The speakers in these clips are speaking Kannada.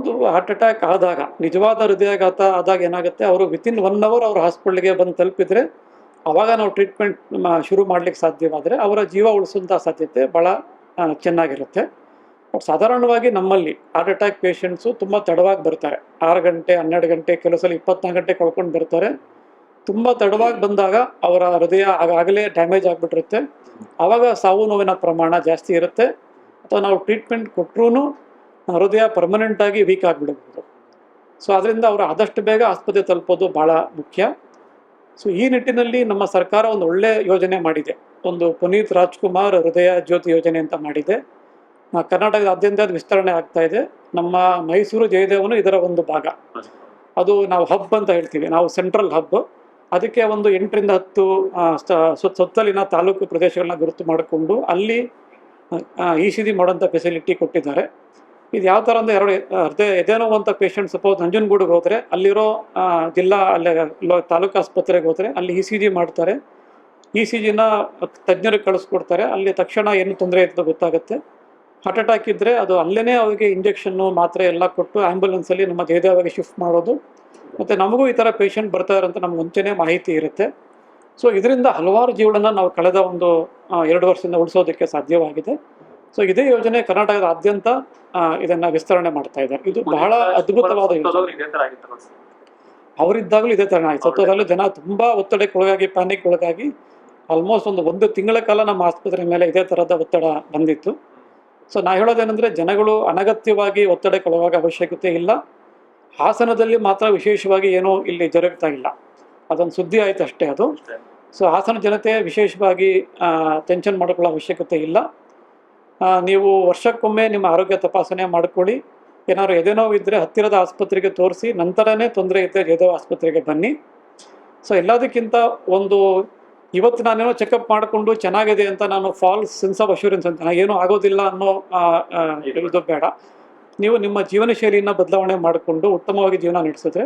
ಒಂದು ಹಾರ್ಟ್ ಅಟ್ಯಾಕ್ ಆದಾಗ, ನಿಜವಾದ ಹೃದಯಾಘಾತ ಆದಾಗ ಏನಾಗುತ್ತೆ, ಅವರು ವಿತಿನ್ 1 ಅವರ್ ಅವ್ರ ಹಾಸ್ಪಿಟ್ಲಿಗೆ ಬಂದು ತಲುಪಿದರೆ ಆವಾಗ ನಾವು ಟ್ರೀಟ್ಮೆಂಟ್ ಶುರು ಮಾಡಲಿಕ್ಕೆ ಸಾಧ್ಯವಾದರೆ ಅವರ ಜೀವ ಉಳಿಸುವಂಥ ಸಾಧ್ಯತೆ ಭಾಳ ಚೆನ್ನಾಗಿರುತ್ತೆ. ಬಟ್ ಸಾಧಾರಣವಾಗಿ ನಮ್ಮಲ್ಲಿ ಹಾರ್ಟ್ ಅಟ್ಯಾಕ್ ಪೇಷಂಟ್ಸು ತುಂಬ ತಡವಾಗಿ ಬರ್ತಾರೆ. 6 ಗಂಟೆ 12 ಗಂಟೆ, ಕೆಲವು ಸಲ 24 ಗಂಟೆ ಕಳ್ಕೊಂಡು ಬರ್ತಾರೆ. ತುಂಬ ತಡವಾಗಿ ಬಂದಾಗ ಅವರ ಹೃದಯ ಆಗಾಗಲೇ ಡ್ಯಾಮೇಜ್ ಆಗಿಬಿಟ್ಟಿರುತ್ತೆ. ಆವಾಗ ಸಾವು ನೋವಿನ ಪ್ರಮಾಣ ಜಾಸ್ತಿ ಇರುತ್ತೆ. ಅಥವಾ ನಾವು ಟ್ರೀಟ್ಮೆಂಟ್ ಕೊಟ್ಟರೂ ಹೃದಯ ಪರ್ಮನೆಂಟಾಗಿ ವೀಕ್ ಆಗಿಬಿಡಬಹುದು. ಸೊ ಅದರಿಂದ ಅವರು ಆದಷ್ಟು ಬೇಗ ಆಸ್ಪತ್ರೆ ತಲುಪೋದು ಭಾಳ ಮುಖ್ಯ. ಸೊ ಈ ನಿಟ್ಟಿನಲ್ಲಿ ನಮ್ಮ ಸರ್ಕಾರ ಒಂದು ಒಳ್ಳೆ ಯೋಜನೆ ಮಾಡಿದೆ. ಒಂದು ಪುನೀತ್ ರಾಜ್ಕುಮಾರ್ ಹೃದಯ ಜ್ಯೋತಿ ಯೋಜನೆ ಅಂತ ಮಾಡಿದೆ. ಕರ್ನಾಟಕದಾದ್ಯಂತ ಅದು ವಿಸ್ತರಣೆ ಆಗ್ತಾ ಇದೆ. ನಮ್ಮ ಮೈಸೂರು ಜಯದೇವನು ಇದರ ಒಂದು ಭಾಗ. ಅದು ನಾವು ಹಬ್ ಅಂತ ಹೇಳ್ತೀವಿ, ನಾವು ಸೆಂಟ್ರಲ್ ಹಬ್. ಅದಕ್ಕೆ ಒಂದು 8 ರಿಂದ 10 ಸುತ್ತಲಿನ ತಾಲೂಕು ಪ್ರದೇಶಗಳನ್ನ ಗುರುತು ಮಾಡಿಕೊಂಡು ಅಲ್ಲಿ ECG ಮಾಡೋಂಥ ಫೆಸಿಲಿಟಿ ಕೊಟ್ಟಿದ್ದಾರೆ. ಇದು ಯಾವ ಥರ ಅಂದರೆ, ಎದೆ ನೋವಂಥ ಪೇಷಂಟ್ ಸಪೋಸ್ ನಂಜನಗೂಡಿಗೆ ಹೋದರೆ ಅಲ್ಲಿರೋ ಜಿಲ್ಲಾ ತಾಲೂಕು ಆಸ್ಪತ್ರೆಗೆ ಹೋದರೆ ಅಲ್ಲಿ ECG ಮಾಡ್ತಾರೆ. ECGನ ತಜ್ಞರಿಗೆ ಕಳಿಸ್ಕೊಡ್ತಾರೆ. ಅಲ್ಲಿ ತಕ್ಷಣ ಏನು ತೊಂದರೆ ಇರ್ತದೆ ಗೊತ್ತಾಗುತ್ತೆ. ಹಾರ್ಟ್ ಅಟ್ಯಾಕ್ ಇದ್ದರೆ ಅದು ಅಲ್ಲೇ ಅವರಿಗೆ ಇಂಜೆಕ್ಷನ್ನು ಮಾತ್ರೆ ಎಲ್ಲ ಕೊಟ್ಟು ಆ್ಯಂಬುಲೆನ್ಸಲ್ಲಿ ನಮ್ಮ ಜಯದೇವಗೆ ಶಿಫ್ಟ್ ಮಾಡೋದು. ಮತ್ತು ನಮಗೂ ಈ ಥರ ಪೇಷಂಟ್ ಬರ್ತಾರೆ ಅಂತ ನಮ್ಗೆ ಮುಂಚೆನೇ ಮಾಹಿತಿ ಇರುತ್ತೆ. ಸೊ ಇದರಿಂದ ಹಲವಾರು ಜೀವಗಳನ್ನ ನಾವು ಕಳೆದ ಒಂದು 2 ವರ್ಷದಿಂದ ಉಳಿಸೋದಕ್ಕೆ ಸಾಧ್ಯವಾಗಿದೆ. ಸೊ ಇದೇ ಯೋಜನೆ ಕರ್ನಾಟಕದಾದ್ಯಂತ ಇದನ್ನು ವಿಸ್ತರಣೆ ಮಾಡ್ತಾ ಇದ್ದಾರೆ. ಇದು ಬಹಳ ಅದ್ಭುತವಾದ ಯೋಜನೆ. ಅವರಿದ್ದಾಗಲೂ ಇದೇ ಥರ ಆಯಿತು. ಸತ್ತೋದಾಗಲೂ ಜನ ತುಂಬ ಒತ್ತಡಕ್ಕೆ ಒಳಗಾಗಿ, ಪ್ಯಾನಿಕ್ ಒಳಗಾಗಿ ಆಲ್ಮೋಸ್ಟ್ ಒಂದು ತಿಂಗಳ ಕಾಲ ನಮ್ಮ ಆಸ್ಪತ್ರೆ ಮೇಲೆ ಇದೇ ಥರದ ಒತ್ತಡ ಬಂದಿತ್ತು. ಸೊ ನಾ ಹೇಳೋದೇನೆಂದರೆ, ಜನಗಳು ಅನಗತ್ಯವಾಗಿ ಒತ್ತಡಕ್ಕೆ ಒಳಗಾಗೋ ಅವಶ್ಯಕತೆ ಇಲ್ಲ. ಹಾಸನದಲ್ಲಿ ಮಾತ್ರ ವಿಶೇಷವಾಗಿ ಏನೂ ಇಲ್ಲಿ ಜರುಗ್ತಾ ಇಲ್ಲ, ಅದೊಂದು ಸುದ್ದಿ ಆಯಿತು ಅಷ್ಟೇ ಅದು. ಸೊ ಹಾಸನ ಜನತೆ ವಿಶೇಷವಾಗಿ ಟೆನ್ಷನ್ ಮಾಡ್ಕೊಳ್ಳೋ ಅವಶ್ಯಕತೆ ಇಲ್ಲ. ನೀವು ವರ್ಷಕ್ಕೊಮ್ಮೆ ನಿಮ್ಮ ಆರೋಗ್ಯ ತಪಾಸಣೆ ಮಾಡ್ಕೊಳ್ಳಿ. ಏನಾದ್ರು ಎದೆ ನೋವು ಇದ್ದರೆ ಹತ್ತಿರದ ಆಸ್ಪತ್ರೆಗೆ ತೋರಿಸಿ, ನಂತರನೇ ತೊಂದರೆ ಇದ್ದರೆ ಜಯದೇವ ಆಸ್ಪತ್ರೆಗೆ ಬನ್ನಿ. ಸೊ ಎಲ್ಲದಕ್ಕಿಂತ ಇವತ್ತು ನಾನೇನೋ ಚೆಕಪ್ ಮಾಡಿಕೊಂಡು ಚೆನ್ನಾಗಿದೆ ಅಂತ ನಾನು ಫಾಲ್ಸ್ ಸೆನ್ಸ್ ಆಫ್ ಅಶ್ಯೂರೆನ್ಸ್ ಅಂತ ಏನೂ ಆಗೋದಿಲ್ಲ ಅನ್ನೋ ಇದು ಬೇಡ. ನೀವು ನಿಮ್ಮ ಜೀವನ ಶೈಲಿಯನ್ನು ಬದಲಾವಣೆ ಮಾಡಿಕೊಂಡು ಉತ್ತಮವಾಗಿ ಜೀವನ ನಡೆಸಿದ್ರೆ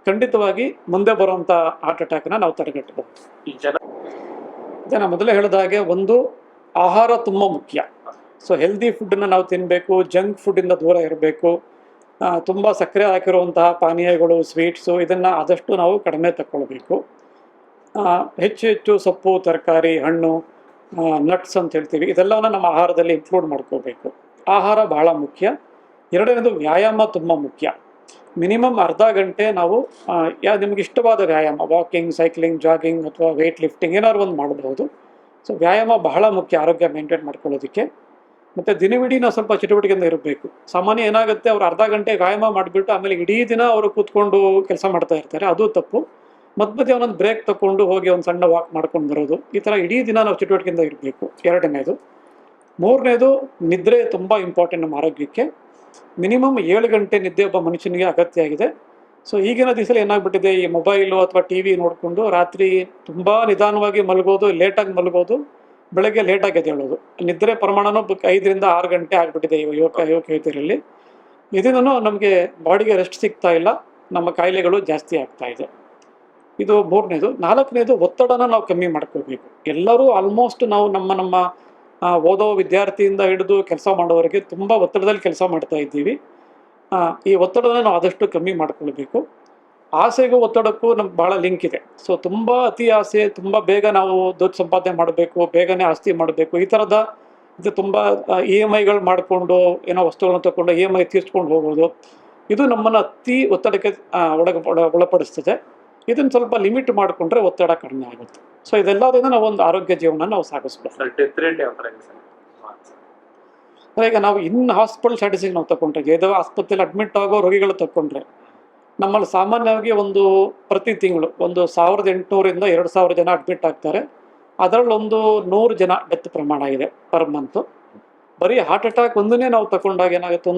ಖಂಡಿತವಾಗಿ ಮುಂದೆ ಬರುವಂಥ ಹಾರ್ಟ್ ಅಟ್ಯಾಕ್ನ ನಾವು ತಡೆಗಟ್ಟಬಹುದು. ನಾನು ಮೊದಲೇ ಹೇಳಿದ ಹಾಗೆ, ಒಂದು ಆಹಾರ ತುಂಬ ಮುಖ್ಯ. ಸೊ ಹೆಲ್ದಿ ಫುಡ್ಡನ್ನು ನಾವು ತಿನ್ನಬೇಕು, ಜಂಕ್ ಫುಡ್ಡಿಂದ ದೂರ ಇರಬೇಕು. ತುಂಬ ಸಕ್ಕರೆ ಹಾಕಿರುವಂತಹ ಪಾನೀಯಗಳು, ಸ್ವೀಟ್ಸು, ಇದನ್ನು ಆದಷ್ಟು ನಾವು ಕಡಿಮೆ ತಗೊಳ್ಬೇಕು. ಹೆಚ್ಚು ಸೊಪ್ಪು, ತರಕಾರಿ, ಹಣ್ಣು, ನಟ್ಸ್ ಅಂತ ಹೇಳ್ತೀವಿ, ಇದೆಲ್ಲವನ್ನು ನಮ್ಮ ಆಹಾರದಲ್ಲಿ ಇನ್ಕ್ಲೂಡ್ ಮಾಡ್ಕೋಬೇಕು. ಆಹಾರ ಬಹಳ ಮುಖ್ಯ. ಎರಡನೇದು ವ್ಯಾಯಾಮ ತುಂಬ ಮುಖ್ಯ. ಮಿನಿಮಮ್ ಅರ್ಧ ಗಂಟೆ ನಾವು ನಿಮ್ಗೆ ಇಷ್ಟವಾದ ವ್ಯಾಯಾಮ, ವಾಕಿಂಗ್, ಸೈಕ್ಲಿಂಗ್, ಜಾಗಿಂಗ್ ಅಥವಾ ವೆಯ್ಟ್ ಲಿಫ್ಟಿಂಗ್ ಏನಾದ್ರು ಒಂದು ಮಾಡಬಹುದು. ಸೊ ವ್ಯಾಯಾಮ ಬಹಳ ಮುಖ್ಯ ಆರೋಗ್ಯ ಮೇಂಟೈನ್ ಮಾಡ್ಕೊಳ್ಳೋದಕ್ಕೆ. ಮತ್ತು ದಿನವಿಡೀ ನಾವು ಸ್ವಲ್ಪ ಚಟುವಟಿಕೆಯಿಂದ ಇರಬೇಕು. ಸಾಮಾನ್ಯ ಏನಾಗುತ್ತೆ, ಅವ್ರು ಅರ್ಧ ಗಂಟೆ ವ್ಯಾಯಾಮ ಮಾಡಿಬಿಟ್ಟು ಆಮೇಲೆ ಇಡೀ ದಿನ ಅವರು ಕೂತ್ಕೊಂಡು ಕೆಲಸ ಮಾಡ್ತಾ ಇರ್ತಾರೆ, ಅದು ತಪ್ಪು. ಮಧ್ಯೆ ಒಂದೊಂದು ಬ್ರೇಕ್ ತಗೊಂಡು ಹೋಗಿ ಒಂದು ಸಣ್ಣ ವಾಕ್ ಮಾಡ್ಕೊಂಡು ಬರೋದು, ಈ ಥರ ಇಡೀ ದಿನ ನಾವು ಚಟುವಟಿಕೆಯಿಂದ ಇರಬೇಕು. ಎರಡನೇದು. ಮೂರನೇದು, ನಿದ್ರೆ ತುಂಬ ಇಂಪಾರ್ಟೆಂಟ್ ನಮ್ಮ ಆರೋಗ್ಯಕ್ಕೆ. ಮಿನಿಮಮ್ 7 ಗಂಟೆ ನಿದ್ದೆ ಒಬ್ಬ ಮನುಷ್ಯನಿಗೆ ಅಗತ್ಯ ಆಗಿದೆ. ಸೊ ಈಗಿನ ದಿವಸದಲ್ಲಿ ಏನಾಗ್ಬಿಟ್ಟಿದೆ, ಈ ಮೊಬೈಲು ಅಥವಾ TV ನೋಡಿಕೊಂಡು ರಾತ್ರಿ ತುಂಬ ನಿಧಾನವಾಗಿ ಮಲಗೋದು, ಲೇಟಾಗಿ ಮಲಗೋದು, ಬೆಳಗ್ಗೆ ಲೇಟಾಗಿ ಎದ್ದೇಳೋದು. ನಿದ್ರೆ ಪ್ರಮಾಣನೂ 5 ರಿಂದ 6 ಗಂಟೆ ಆಗಿಬಿಟ್ಟಿದೆ ಯುವತಿಯರಲ್ಲಿ. ಇದನ್ನು ನಮಗೆ ಬಾಡಿಗೆ ರೆಸ್ಟ್ ಸಿಗ್ತಾ ಇಲ್ಲ, ನಮ್ಮ ಕಾಯಿಲೆಗಳು ಜಾಸ್ತಿ ಆಗ್ತಾ ಇದೆ. ಇದು ಮೂರನೇದು. ನಾಲ್ಕನೇದು, ಒತ್ತಡನ ನಾವು ಕಮ್ಮಿ ಮಾಡ್ಕೋಬೇಕು. ಎಲ್ಲರೂ ಆಲ್ಮೋಸ್ಟ್ ನಾವು ನಮ್ಮ ಓದೋ ವಿದ್ಯಾರ್ಥಿಯಿಂದ ಹಿಡಿದು ಕೆಲಸ ಮಾಡೋವರೆಗೆ ತುಂಬ ಒತ್ತಡದಲ್ಲಿ ಕೆಲಸ ಮಾಡ್ತಾ ಇದ್ದೀವಿ. ಈ ಒತ್ತಡನ ನಾವು ಆದಷ್ಟು ಕಮ್ಮಿ ಮಾಡ್ಕೊಳ್ಬೇಕು. ಆಸೆಗೂ ಒತ್ತಡಕ್ಕೂ ನಮ್ಗೆ ಭಾಳ ಲಿಂಕ್ ಇದೆ. ಸೊ ತುಂಬ ಅತಿ ಆಸೆ, ತುಂಬ ಬೇಗ ನಾವು ದುಡ್ಡು ಸಂಪಾದನೆ ಮಾಡಬೇಕು, ಬೇಗನೆ ಆಸ್ತಿ ಮಾಡಬೇಕು, ಈ ಥರದ ಇದು ತುಂಬ EMIಗಳು ಮಾಡಿಕೊಂಡು ಏನೋ ವಸ್ತುಗಳನ್ನ ತಗೊಂಡು EMI ತೀರ್ಸ್ಕೊಂಡು ಹೋಗೋದು, ಇದು ನಮ್ಮನ್ನು ಅತಿ ಒತ್ತಡಕ್ಕೆ ಒಳಪಡಿಸ್ತದೆ. ಇದನ್ನು ಸ್ವಲ್ಪ ಲಿಮಿಟ್ ಮಾಡಿಕೊಂಡ್ರೆ ಒತ್ತಡ ಕಡಿಮೆ ಆಗುತ್ತೆ. ಸೊ ಇದೆಲ್ಲದಿಂದ ನಾವು ಒಂದು ಆರೋಗ್ಯ ಜೀವನ ನಾವು ಸಾಗಿಸ್ಬೋದು. ಈಗ ನಾವು ಹಾಸ್ಪಿಟಲ್ ಸ್ಟ್ಯಾಟಿಸ್ಟಿಕ್ಸ್ ನಾವು ತಗೊಂಡ್ರೆ, ಜಯದೇವ ಆಸ್ಪತ್ರೆಯಲ್ಲಿ ಅಡ್ಮಿಟ್ ಆಗೋ ರೋಗಿಗಳು ತಗೊಂಡ್ರೆ, ನಮ್ಮಲ್ಲಿ ಸಾಮಾನ್ಯವಾಗಿ ಪ್ರತಿ ತಿಂಗಳು 1800 ರಿಂದ 2000 ಜನ ಅಡ್ಮಿಟ್ ಆಗ್ತಾರೆ. ಅದರಲ್ಲಿ 100 ಜನ ಡೆತ್ ಪ್ರಮಾಣ ಇದೆ ಪರ್ ಮಂತು. ಬರೀ ಹಾರ್ಟ್ ಅಟ್ಯಾಕ್ ಒಂದನ್ನೇ ನಾವು ತಗೊಂಡಾಗ ಏನಾಗುತ್ತೆ,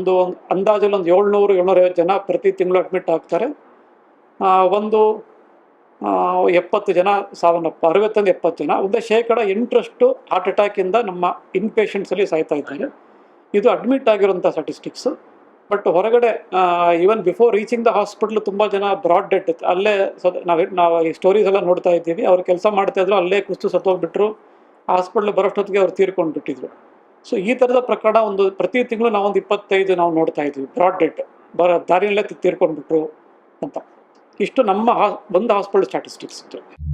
ಅಂದಾಜಲ್ಲಿ 700-750 ಜನ ಪ್ರತಿ ತಿಂಗಳು ಅಡ್ಮಿಟ್ ಆಗ್ತಾರೆ. 70 ಜನ ಸಾವನ್ನಪ್ಪ, 60-70 ಜನ, 8% ಹಾರ್ಟ್ ಅಟ್ಯಾಕಿಂದ ನಮ್ಮ ಇನ್ಪೇಷಂಟ್ಸಲ್ಲಿ ಸಾಯ್ತಾ ಇದ್ದಾರೆ. ಇದು ಅಡ್ಮಿಟ್ ಆಗಿರೋಂಥ ಸ್ಟ್ಯಾಟಿಸ್ಟಿಕ್ಸು. ಬಟ್ ಹೊರಗಡೆ even before reaching the hospital ತುಂಬ ಜನ ಬ್ರಾಡ್ ಡೆತ್, ಅಲ್ಲೇ ನಾವು ಈ ಸ್ಟೋರೀಸ್ ಎಲ್ಲ ನೋಡ್ತಾ ಇದ್ದೀವಿ. ಅವ್ರು ಕೆಲಸ ಮಾಡ್ತಾ ಇದ್ರು, ಅಲ್ಲೇ ಕುಸ್ತು ಸತ್ತೋಗ್ಬಿಟ್ರು, ಹಾಸ್ಪಿಟ್ಲ್ ಬರೋಷ್ಟೊತ್ತಿಗೆ ಅವ್ರು ತೀರ್ಕೊಂಡು ಬಿಟ್ಟಿದ್ರು. ಸೊ ಈ ಥರದ ಪ್ರಕರಣ ಪ್ರತಿ ತಿಂಗಳು ನಾವೊಂದು 25 ನಾವು ನೋಡ್ತಾ ಇದ್ವಿ ಬ್ರಾಡ್ ಡೆತ್. ದಾರಿಯಲ್ಲೇ ತೀರ್ಕೊಂಡ್ಬಿಟ್ರು ಅಂತ. ಇಷ್ಟು ನಮ್ಮ ಒಂದು ಹಾಸ್ಪಿಟಲ್ ಸ್ಟ್ಯಾಟಿಸ್ಟಿಕ್ಸ್ ಇತ್ತು.